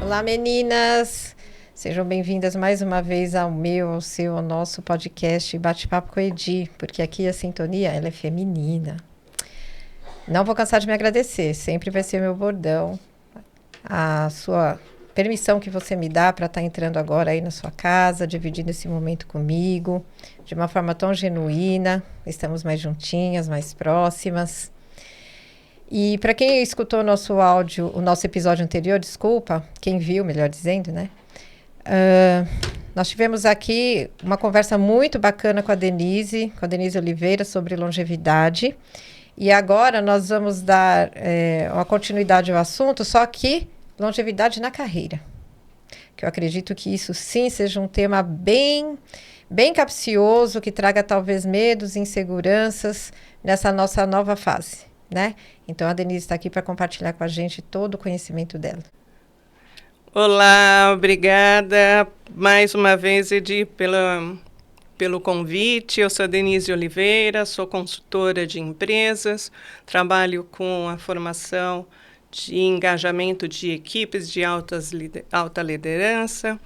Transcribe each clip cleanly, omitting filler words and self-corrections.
Olá, meninas! Sejam bem-vindas mais uma vez ao meu, ao seu, ao nosso podcast Bate-Papo com a Edi, porque aqui a sintonia, ela é feminina. Não vou cansar de me agradecer, sempre vai ser meu bordão, a sua permissão que você me dá para estar entrando agora aí na sua casa, dividindo esse momento comigo, de uma forma tão genuína, estamos mais juntinhas, mais próximas. E para quem escutou o nosso áudio, o nosso episódio anterior, desculpa, quem viu, melhor dizendo, né? Nós tivemos aqui uma conversa muito bacana com a Denise Oliveira, sobre longevidade. E agora nós vamos dar uma continuidade ao assunto, só que longevidade na carreira. Que eu acredito que isso sim seja um tema bem capcioso, que traga talvez medos e inseguranças nessa nossa nova fase, né? Então a Denise está aqui para compartilhar com a gente todo o conhecimento dela. Olá, obrigada mais uma vez, Edi, pelo convite. Eu sou a Denise Oliveira, sou consultora de empresas, trabalho com a formação de engajamento de equipes de alta liderança,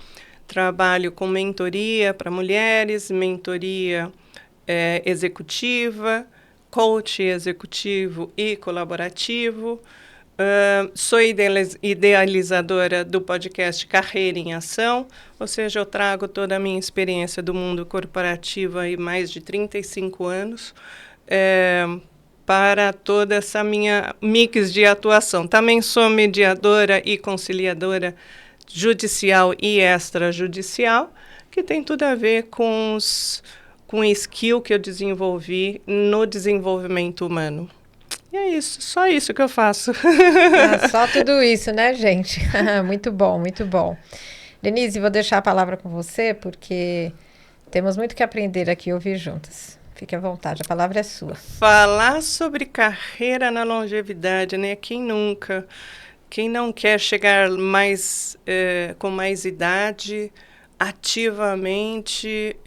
trabalho com mentoria para mulheres, mentoria executiva, coach executivo e colaborativo. Sou idealizadora do podcast Carreira em Ação, ou seja, eu trago toda a minha experiência do mundo corporativo há mais de 35 anos para toda essa minha mix de atuação. Também sou mediadora e conciliadora judicial e extrajudicial, que tem tudo a ver com o skill que eu desenvolvi no desenvolvimento humano. E é isso, só isso que eu faço. Só tudo isso, né, gente? Muito bom, muito bom. Denise, vou deixar a palavra com você, porque temos muito que aprender aqui e ouvir juntas. Fique à vontade, a palavra é sua. Falar sobre carreira na longevidade, né? Quem nunca? Quem não quer chegar com mais idade, ativamente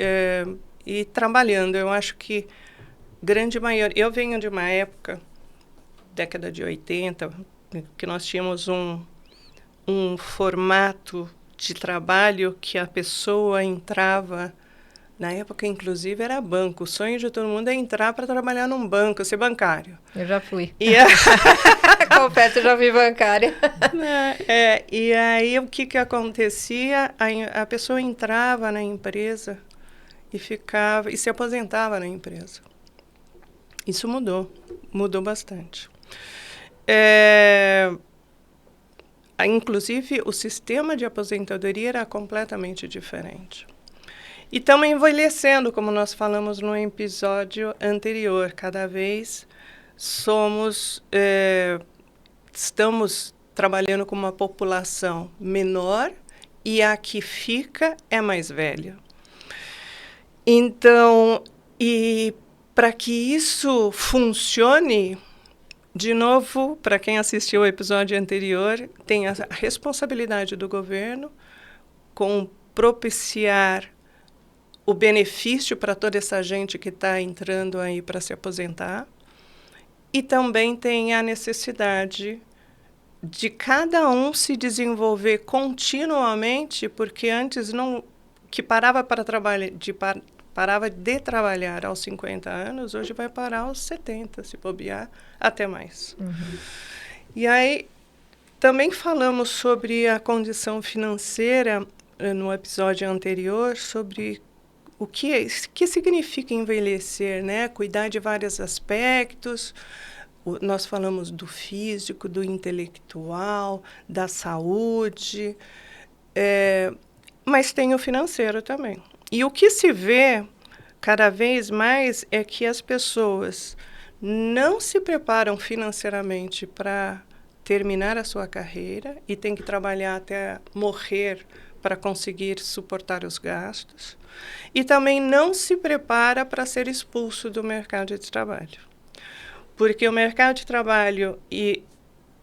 e trabalhando? Eu acho que grande maioria... Eu venho de uma época, década de 80, que nós tínhamos um formato de trabalho que a pessoa entrava, na época, inclusive, era banco. O sonho de todo mundo é entrar para trabalhar num banco, ser bancário. Eu já fui. Confesso, eu já fui bancária. E aí, o que acontecia? A pessoa entrava na empresa e ficava e se aposentava na empresa. Isso mudou bastante. Inclusive, o sistema de aposentadoria era completamente diferente. E estamos envelhecendo, como nós falamos no episódio anterior. Cada vez estamos trabalhando com uma população menor e a que fica é mais velha. Então, e para que isso funcione, de novo, para quem assistiu ao episódio anterior, tem a responsabilidade do governo com propiciar o benefício para toda essa gente que está entrando aí para se aposentar. E também tem a necessidade de cada um se desenvolver continuamente, porque antes que parava de trabalhar aos 50 anos, hoje vai parar aos 70, se bobear, até mais. Uhum. E aí, também falamos sobre a condição financeira no episódio anterior, sobre o que significa envelhecer, né? Cuidar de vários aspectos. Nós falamos do físico, do intelectual, da saúde, mas tem o financeiro também. E o que se vê cada vez mais é que as pessoas não se preparam financeiramente para terminar a sua carreira e tem que trabalhar até morrer para conseguir suportar os gastos. E também não se prepara para ser expulso do mercado de trabalho. Porque o mercado de trabalho, e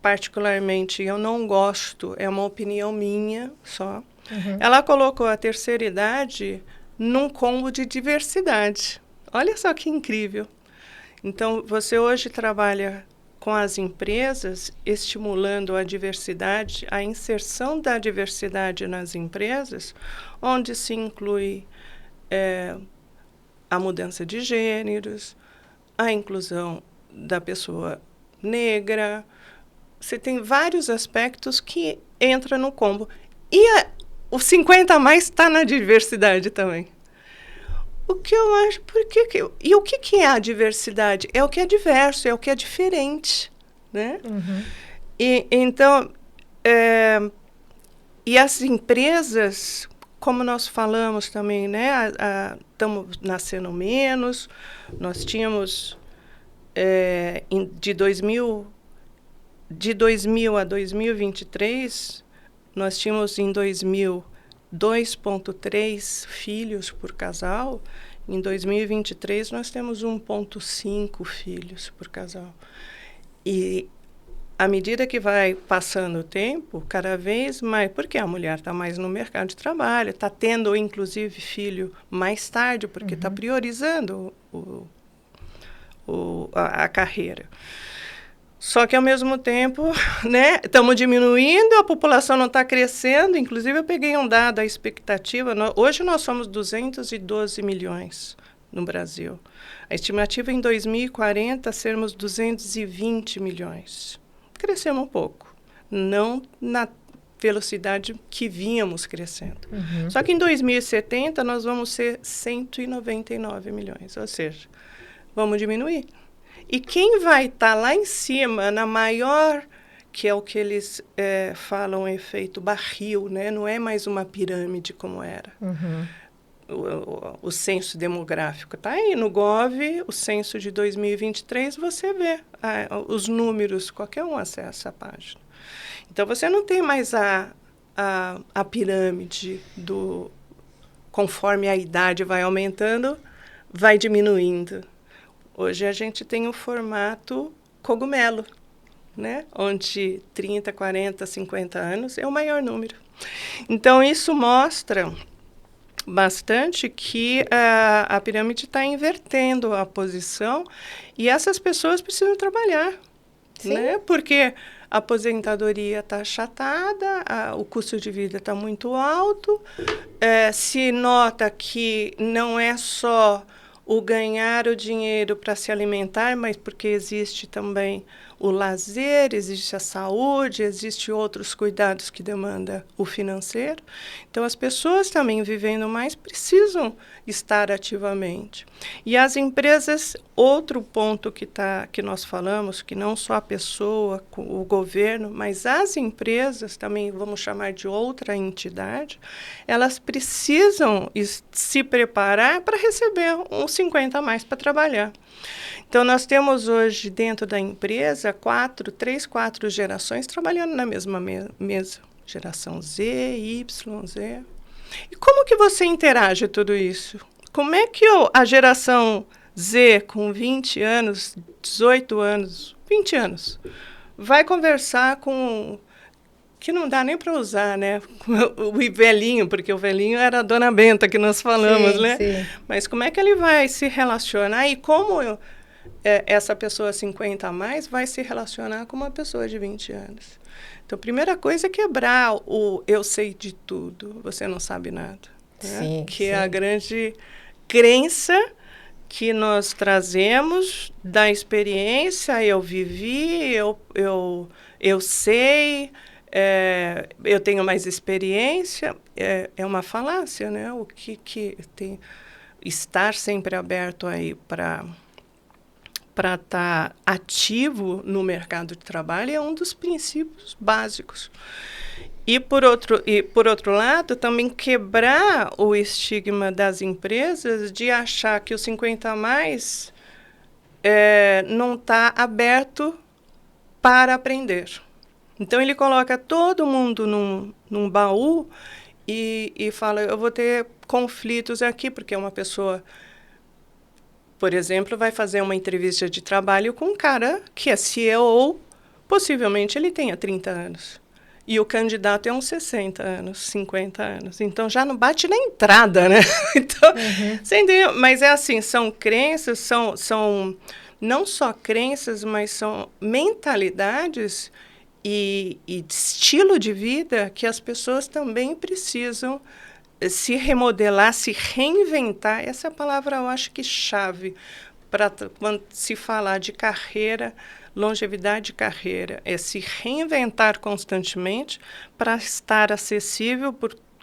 particularmente eu não gosto, é uma opinião minha só, ela colocou a terceira idade num combo de diversidade. Olha só que incrível. Então, você hoje trabalha com as empresas, estimulando a diversidade, a inserção da diversidade nas empresas, onde se inclui a mudança de gêneros, a inclusão da pessoa negra. Você tem vários aspectos que entram no combo. E o 50 a mais está na diversidade também. O que eu acho... E o que é a diversidade? É o que é diverso, é o que é diferente, né? Uhum. E, então, e as empresas, como nós falamos também, né? Estamos nascendo menos. Nós tínhamos, de 2000 a 2023, nós tínhamos em 2000 2,3 filhos por casal. Em 2023, nós temos 1,5 filhos por casal. E, à medida que vai passando o tempo, cada vez mais... Porque a mulher está mais no mercado de trabalho, está tendo, inclusive, filho mais tarde, porque está priorizando a carreira. Só que, ao mesmo tempo, né, estamos diminuindo, a população não está crescendo. Inclusive, eu peguei um dado, a expectativa... Hoje, nós somos 212 milhões no Brasil. A estimativa, em 2040, sermos 220 milhões. Crescemos um pouco. Não na velocidade que vínhamos crescendo. Uhum. Só que, em 2070, nós vamos ser 199 milhões. Ou seja, vamos diminuir. E quem vai estar lá em cima, na maior, que é o que eles falam, efeito barril, né? Não é mais uma pirâmide como era. Uhum. O censo demográfico está aí no Gov, o censo de 2023, você vê os números, qualquer um acessa a página. Então, você não tem mais a pirâmide conforme a idade vai aumentando, vai diminuindo. Hoje a gente tem o formato cogumelo, né? Onde 30, 40, 50 anos é o maior número. Então, isso mostra bastante que a pirâmide está invertendo a posição e essas pessoas precisam trabalhar, né? Porque a aposentadoria está achatada, o custo de vida está muito alto, se nota que não é só o ganhar o dinheiro para se alimentar, mas porque existe também o lazer, existe a saúde, existe outros cuidados que demanda o financeiro. Então, as pessoas também vivendo mais precisam estar ativamente. E as empresas, outro ponto que nós falamos, que não só a pessoa, o governo, mas as empresas, também vamos chamar de outra entidade, elas precisam se preparar para receber uns 50 a mais para trabalhar. Então, nós temos hoje, dentro da empresa, 4 gerações trabalhando na mesma mesa. Geração Z, Y, Z. E como que você interage tudo isso? Como é que a geração Z, com 20 anos, 18 anos, 20 anos, vai conversar com... que não dá nem para usar, né? O velhinho, porque o velhinho era a Dona Benta que nós falamos, né? Sim. Mas como é que ele vai se relacionar e como essa pessoa 50 a mais vai se relacionar com uma pessoa de 20 anos? Então, a primeira coisa é quebrar o eu sei de tudo, você não sabe nada. Né? Sim, que é a grande crença que nós trazemos da experiência. Eu vivi, eu sei... eu tenho mais experiência, é uma falácia, né? O que tem estar sempre aberto aí para estar ativo no mercado de trabalho é um dos princípios básicos. E por outro lado, também quebrar o estigma das empresas de achar que o 50 a mais não está aberto para aprender. Então, ele coloca todo mundo num baú e fala, eu vou ter conflitos aqui, porque uma pessoa, por exemplo, vai fazer uma entrevista de trabalho com um cara que é CEO, possivelmente ele tenha 30 anos. E o candidato é uns 60 anos, 50 anos. Então, já não bate na entrada, né? Então, você entendeu? Mas é assim, são crenças, são não só crenças, mas são mentalidades e estilo de vida que as pessoas também precisam se remodelar, se reinventar. Essa é a palavra, eu acho que chave para quando se falar de carreira, longevidade de carreira, é se reinventar constantemente para estar acessível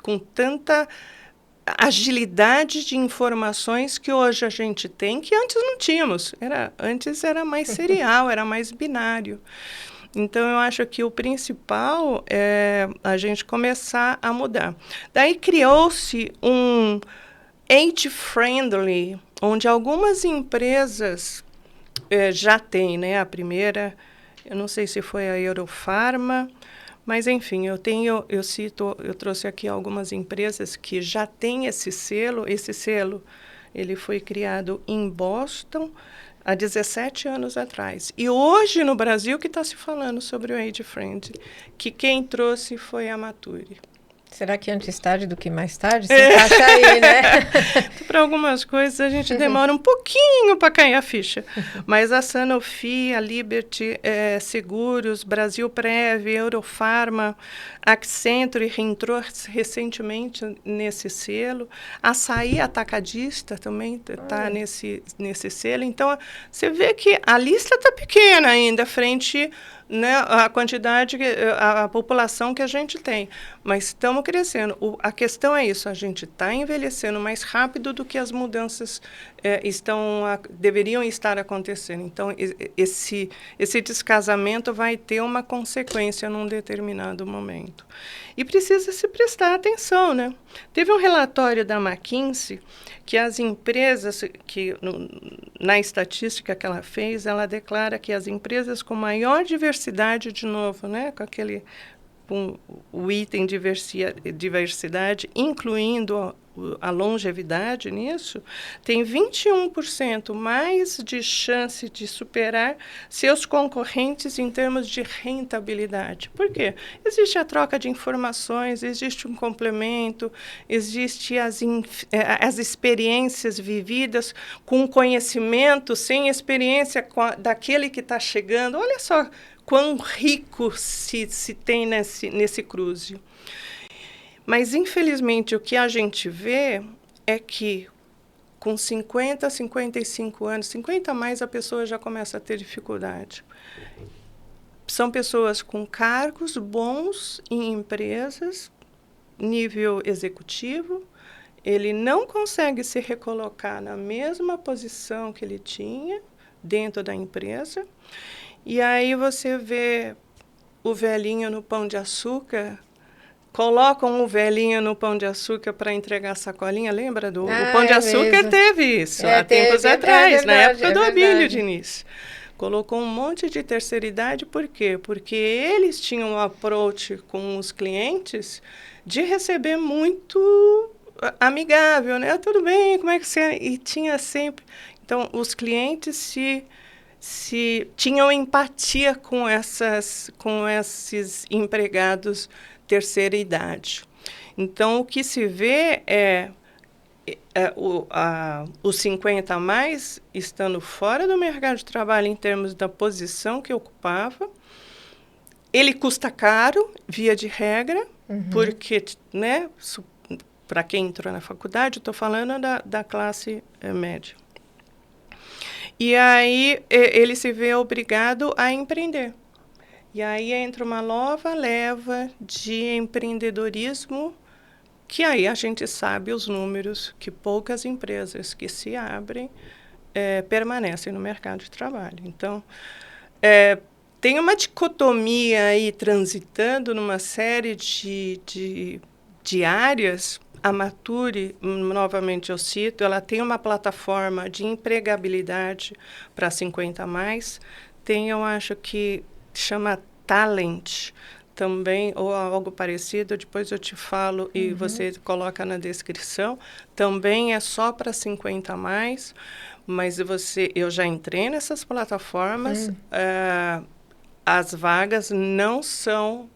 com tanta agilidade de informações que hoje a gente tem, que antes não tínhamos. Antes era mais serial, era mais binário. Então, eu acho que o principal é a gente começar a mudar. Daí criou-se um age-friendly, onde algumas empresas já têm, né? A primeira, eu não sei se foi a Eurofarma, mas, enfim, eu trouxe aqui algumas empresas que já têm esse selo. Esse selo, ele foi criado em Boston há 17 anos atrás. E hoje, no Brasil, que está se falando sobre o Age Friend, que quem trouxe foi a Mature. Será que antes tarde do que mais tarde? Se encaixa aí, né? Para algumas coisas a gente demora um pouquinho para cair a ficha. Mas a Sanofi, a Liberty Seguros, Brasilprev, Eurofarma, Accenture entrou recentemente nesse selo. Açaí Atacadista também está nesse selo. Então, você vê que a lista está pequena ainda frente, né, a quantidade, a população que a gente tem. Mas estamos crescendo. A questão é isso, a gente está envelhecendo mais rápido do que as mudanças deveriam estar acontecendo. Então, esse descasamento vai ter uma consequência num determinado momento. E precisa se prestar atenção, né? Teve um relatório da McKinsey que as empresas, na estatística que ela fez, ela declara que as empresas com maior diversidade, de novo, né, com o item diversidade, incluindo a longevidade nisso, tem 21% mais de chance de superar seus concorrentes em termos de rentabilidade. Por quê? Existe a troca de informações, existe um complemento, existe as experiências vividas com conhecimento, sem experiência daquele que está chegando. Olha só quão rico se tem nesse cruze. Mas, infelizmente, o que a gente vê é que com 50, 55 anos, 50 a mais, a pessoa já começa a ter dificuldade. São pessoas com cargos bons em empresas, nível executivo, ele não consegue se recolocar na mesma posição que ele tinha dentro da empresa, e aí você vê o velhinho no Pão de Açúcar. Colocam o velhinho no Pão de Açúcar para entregar a sacolinha. Lembra do o Pão de Açúcar? Mesmo. Teve isso há tempos atrás, verdade, na época do Abílio Diniz. Colocou um monte de terceira idade, por quê? Porque eles tinham um approach com os clientes de receber muito amigável, né? Tudo bem, como é que você... E tinha sempre... Então, os clientes se tinham empatia com esses empregados terceira idade. Então, o que se vê os 50 a mais estando fora do mercado de trabalho em termos da posição que ocupava. Ele custa caro, via de regra, porque, né, para quem entrou na faculdade, estou falando da classe média. E aí ele se vê obrigado a empreender. E aí entra uma nova leva de empreendedorismo, que aí a gente sabe os números, que poucas empresas que se abrem permanecem no mercado de trabalho. Então, tem uma dicotomia aí transitando numa série de áreas. A Mature, novamente eu cito, ela tem uma plataforma de empregabilidade para 50 a mais. Tem, eu acho que chama Talent também, ou algo parecido, depois eu te falo e você coloca na descrição. Também é só para 50 a mais, mas eu já entrei nessas plataformas, as vagas não são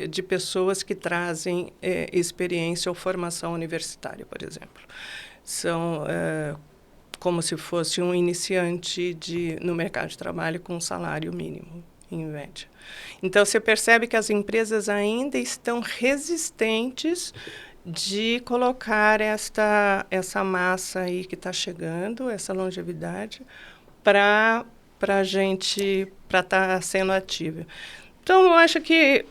de pessoas que trazem experiência ou formação universitária, por exemplo. São como se fosse um iniciante no mercado de trabalho com um salário mínimo, em média. Então, você percebe que as empresas ainda estão resistentes de colocar essa massa aí que está chegando, essa longevidade, para estar sendo ativa. Então, eu acho que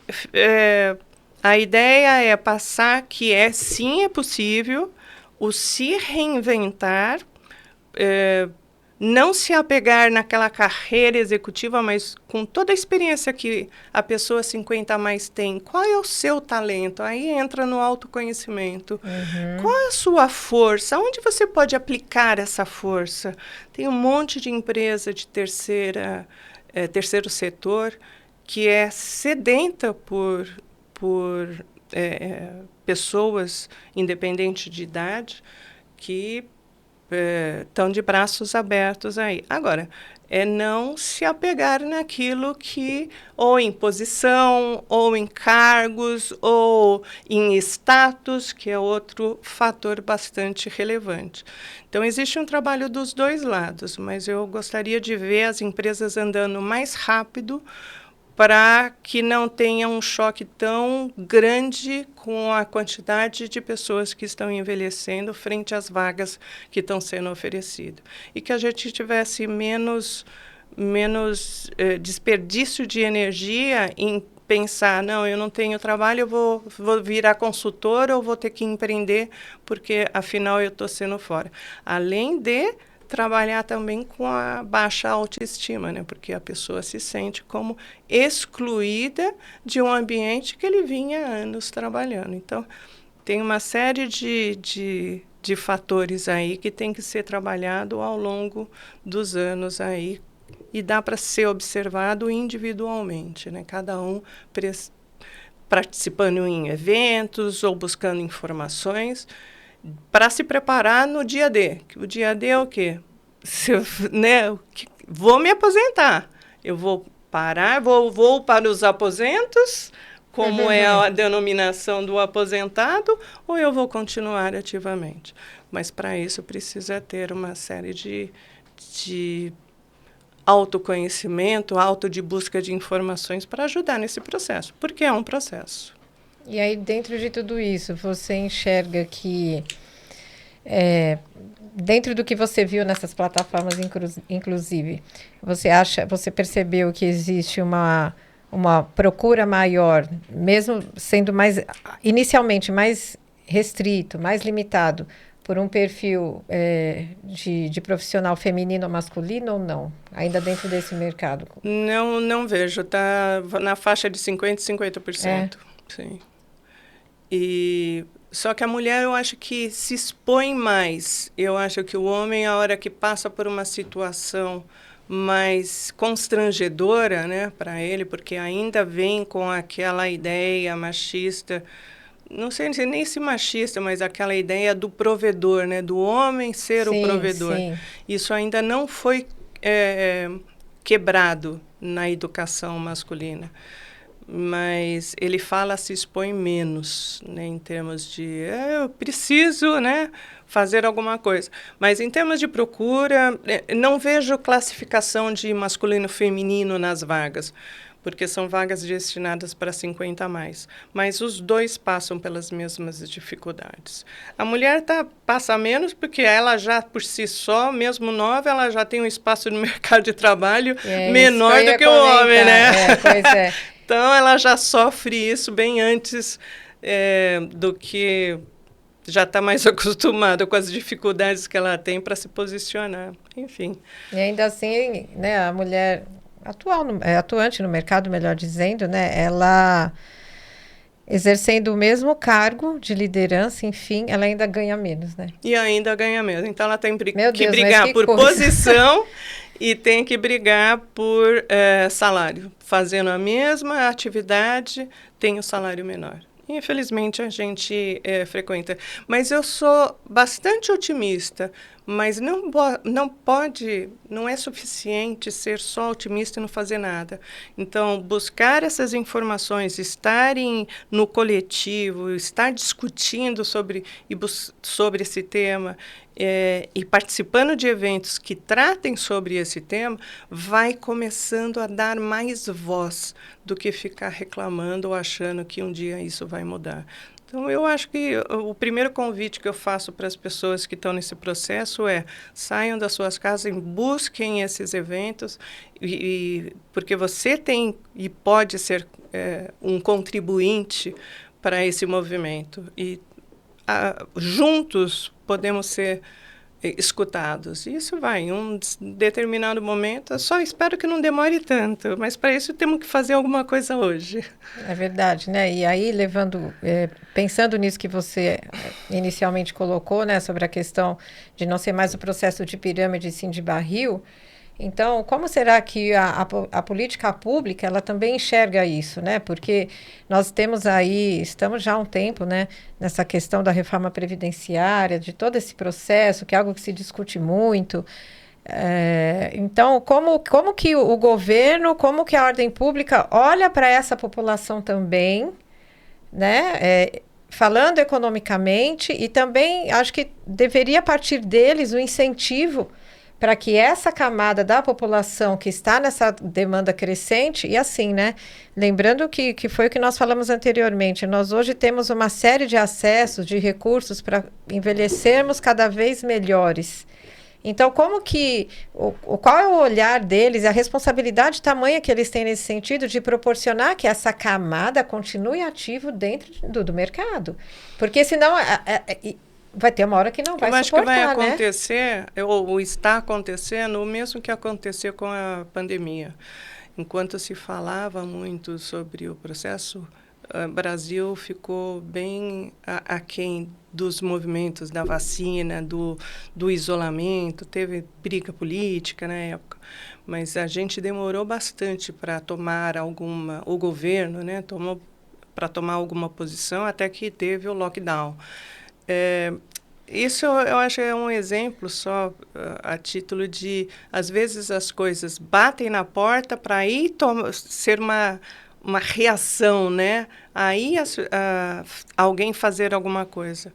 a ideia é passar que sim, é possível o se reinventar, não se apegar naquela carreira executiva, mas com toda a experiência que a pessoa 50 a mais tem. Qual é o seu talento? Aí entra no autoconhecimento. Uhum. Qual é a sua força? Onde você pode aplicar essa força? Tem um monte de empresa de terceiro setor que é sedenta por pessoas, independente de idade, que estão de braços abertos aí. Agora, é não se apegar naquilo que, ou em posição, ou em cargos, ou em status, que é outro fator bastante relevante. Então, existe um trabalho dos dois lados, mas eu gostaria de ver as empresas andando mais rápido para que não tenha um choque tão grande com a quantidade de pessoas que estão envelhecendo frente às vagas que estão sendo oferecidas. E que a gente tivesse menos desperdício de energia em pensar, não, eu não tenho trabalho, eu vou virar consultora ou vou ter que empreender, porque, afinal, eu estou sendo fora. Além de trabalhar também com a baixa autoestima, né? Porque a pessoa se sente como excluída de um ambiente que ele vinha há anos trabalhando. Então, tem uma série de fatores aí que tem que ser trabalhado ao longo dos anos aí, e dá para ser observado individualmente, né? Cada um participando em eventos ou buscando informações, para se preparar no dia D. O dia D é o quê? Vou me aposentar. Eu vou parar, vou para os aposentos, como é a denominação do aposentado, ou eu vou continuar ativamente? Mas, para isso, precisa ter uma série de autoconhecimento, de busca de informações para ajudar nesse processo, porque é um processo. E aí, dentro de tudo isso, você enxerga que, dentro do que você viu nessas plataformas, inclusive, você percebeu que existe uma procura maior, mesmo sendo inicialmente mais restrito, mais limitado, por um perfil de profissional feminino ou masculino, ou não? Ainda dentro desse mercado? Não vejo. Está na faixa de 50% e 50%. Sim. Só que a mulher, eu acho que se expõe mais. Eu acho que o homem, a hora que passa por uma situação mais constrangedora, né, para ele, porque ainda vem com aquela ideia machista, não sei nem se machista, mas aquela ideia do provedor, né, do homem ser o provedor. Sim. Isso ainda não foi quebrado na educação masculina. Mas ele se expõe menos, né, em termos de eu preciso, né, fazer alguma coisa. Mas em termos de procura, não vejo classificação de masculino e feminino nas vagas, porque são vagas destinadas para 50 a mais. Mas os dois passam pelas mesmas dificuldades. A mulher passa menos porque ela já, por si só, mesmo nova, ela já tem um espaço no mercado de trabalho menor do que o homem, né? Pois é. Então, ela já sofre isso bem antes do que já está mais acostumada com as dificuldades que ela tem para se posicionar. Enfim. E ainda assim, né, a mulher atuante no mercado, melhor dizendo, né, ela exercendo o mesmo cargo de liderança, enfim, ela ainda ganha menos, né? E ainda ganha menos. Então, ela tem que brigar por posição e tem que brigar por salário. Fazendo a mesma atividade, tem o salário menor. Infelizmente, a gente frequenta. Mas eu sou bastante otimista, Mas não é suficiente ser só otimista e não fazer nada. Então, buscar essas informações, estarem no coletivo, estar discutindo sobre esse tema, e participando de eventos que tratem sobre esse tema, vai começando a dar mais voz do que ficar reclamando ou achando que um dia isso vai mudar. Então, eu acho que o primeiro convite que eu faço para as pessoas que estão nesse processo é: saiam das suas casas e busquem esses eventos, porque você tem e pode ser um contribuinte para esse movimento. E juntos podemos ser escutados. Isso vai, em um determinado momento, eu só espero que não demore tanto, mas para isso temos que fazer alguma coisa hoje. É verdade, né? E aí, pensando nisso que você inicialmente colocou, né, sobre a questão de não ser mais o processo de pirâmide, sim de barril, então, como será que a política pública, ela também enxerga isso, né? Porque nós estamos já há um tempo, né, nessa questão da reforma previdenciária, de todo esse processo, que é algo que se discute muito. Então, como que o governo, como que a ordem pública olha para essa população também, né? Falando economicamente, e também acho que deveria partir deles o incentivo para que essa camada da população que está nessa demanda crescente, e assim, né? Lembrando que foi o que nós falamos anteriormente, nós hoje temos uma série de acessos, de recursos para envelhecermos cada vez melhores. Então, qual é o olhar deles, a responsabilidade tamanha que eles têm nesse sentido de proporcionar que essa camada continue ativo dentro do mercado? Porque senão vai ter uma hora que não vai suportar, né? Eu acho que vai acontecer, ou está acontecendo, o mesmo que aconteceu com a pandemia. Enquanto se falava muito sobre o processo, o Brasil ficou bem aquém dos movimentos da vacina, do isolamento. Teve briga política na época, mas a gente demorou bastante para tomar o governo, né, para tomar alguma posição, até que teve o lockdown. Isso eu acho que é um exemplo só a título de, às vezes as coisas batem na porta para aí ser uma reação, né? Aí alguém fazer alguma coisa.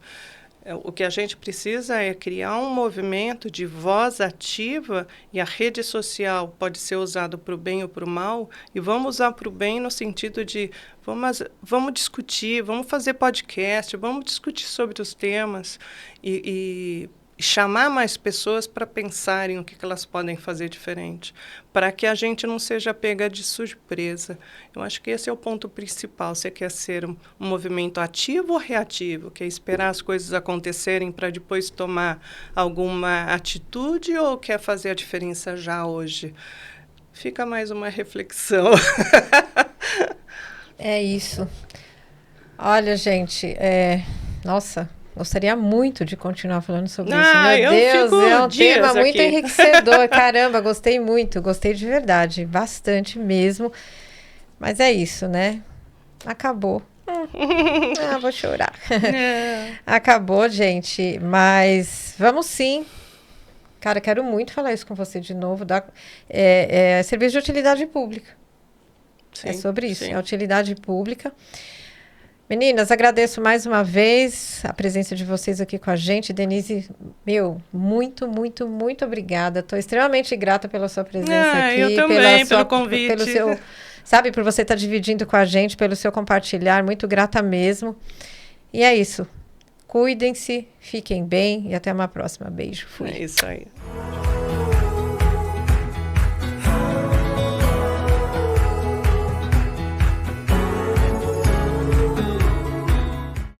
O que a gente precisa é criar um movimento de voz ativa, e a rede social pode ser usada para o bem ou para o mal, e vamos usar para o bem no sentido de vamos discutir, vamos fazer podcast, vamos discutir sobre os temas e chamar mais pessoas para pensarem o que elas podem fazer diferente, para que a gente não seja pega de surpresa. Eu acho que esse é o ponto principal. Você quer ser um movimento ativo ou reativo? Quer esperar as coisas acontecerem para depois tomar alguma atitude, ou quer fazer a diferença já hoje? Fica mais uma reflexão. É isso. Olha, gente, nossa, gostaria muito de continuar falando sobre isso. Meu Deus, é um tema muito enriquecedor. Caramba, gostei muito, gostei de verdade, bastante mesmo. Mas é isso, né? Acabou. Vou chorar. Acabou, gente, mas vamos sim. Cara, quero muito falar isso com você de novo. Serviço de utilidade pública. Sim, é sobre isso, é utilidade pública. Meninas, agradeço mais uma vez a presença de vocês aqui com a gente. Denise, muito, muito, muito obrigada. Estou extremamente grata pela sua presença aqui. Eu também, pelo convite. Por você estar dividindo com a gente, pelo seu compartilhar. Muito grata mesmo. E é isso. Cuidem-se, fiquem bem e até uma próxima. Beijo. Fui. É isso aí.